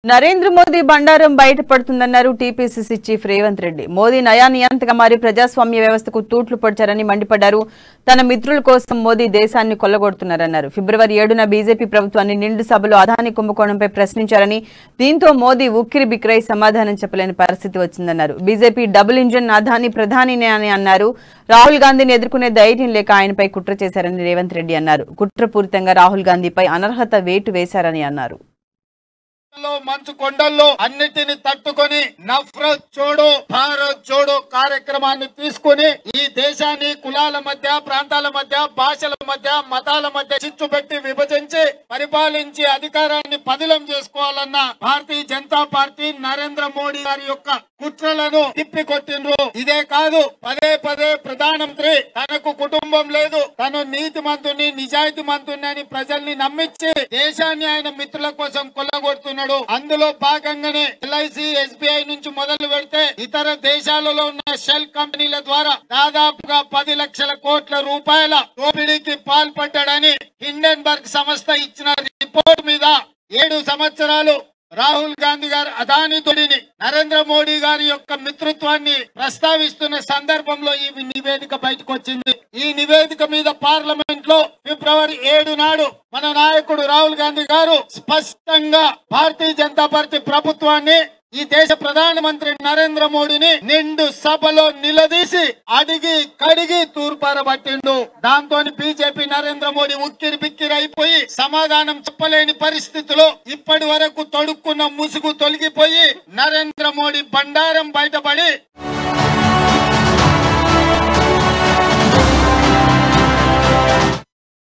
నరేంద్ర మోదీ బండారం బయటపడుతుందన్నారు TPCC chief Revanth Reddy. Modi నయానియంతగా మారి ప్రజాస్వామ్య వ్యవస్థకు తూట్లు పొడిచారని మండిపడ్డారు. తన మిత్రుల కోసం మోదీ దేశాన్ని కొల్లగొడుతున్నారన్నారు. ఫిబ్రవరి 7న బీజేపీ ప్రభుత్వాన్ని నిండు సభలో అదానీ కుంభకోణంపై ప్రశ్నించారని, దీంతో మోదీ ఉక్కిరి బిక్కిరై సమాధానం చెప్పలేని పరిస్థితి వచ్చిందన్నారు. బీజేపీ డబుల్ ఇంజన్ అదానీ ప్రధానినే అని అన్నారు. రాహుల్ గాంధీని ఎదుర్కొనే ధైర్యం లేక ఆయనపై కుట్ర చేశారని రేవంత్ రెడ్డి అన్నారు. కుట్రపూరితంగా రాహుల్ గాంధీపై అనర్హత వేటు వేశారని అన్నారు. మంచు కొండల్లో అన్నిటిని తట్టుకొని నఫరత్ చోడో భారత్ చోడో కార్యక్రమాన్ని తీసుకుని ఈ దేశాన్ని కులాల మధ్య, ప్రాంతాల మధ్య, భాషల మధ్య, మతాల మధ్య చిచ్చు పెట్టి విభజించి పరిపాలించి అధికారాన్ని పదిలం చేసుకోవాలన్న భారతీయ జనతా పార్టీ నరేంద్ర మోడీ గారి యొక్క కుట్రలను తిప్పికొట్టిండ్రు. ఇదే కాదు, పదే పదే ప్రధానమంత్రి తనకు కుటుంబం లేదు, తను నీతి మంతుని, నిజాయితీ మంతుని అని ప్రజల్ని నమ్మించి దేశాన్ని ఆయన మిత్రుల కోసం కొల్లగొడుతున్నాడు. అందులో భాగంగానే ఎల్ఐసి, ఎస్బీఐ నుంచి మొదలు పెడితే ఇతర దేశాలలో ఉన్న షెల్ కంపెనీల ద్వారా దాదాపుగా 10 లక్షల కోట్ల రూపాయల దోపిడీకి పాల్పడ్డాడని హిండెన్బర్గ్ సంస్థ ఇచ్చిన రిపోర్ట్ మీద 7 సంవత్సరాలు రాహుల్ గాంధీ గారు అదానీ తోడిని నరేంద్ర మోడీ గారి యొక్క మిత్రత్వాన్ని ప్రస్తావిస్తున్న సందర్భంలో ఈ నివేదిక బయటకు వచ్చింది. ఈ నివేదిక మీద పార్లమెంట్ లో ఫిబ్రవరి 7 నాడు మన నాయకుడు రాహుల్ గాంధీ గారు స్పష్టంగా భారతీయ జనతా పార్టీ ప్రభుత్వాన్ని, ఈ దేశ ప్రధానమంత్రి నరేంద్ర మోడీని నిండు సభలో నిలదీసి అడిగి కడిగి తూర్పారబట్టిండు. దాంతో బీజేపీ నరేంద్ర మోడీ ఉక్కిరి బిక్కిరి అయిపోయి సమాధానం చెప్పలేని పరిస్థితిలో ఇప్పటి వరకు తొడుక్కున్న ముసుగు తొలగిపోయి నరేంద్ర మోడీ బండారం బయటపడి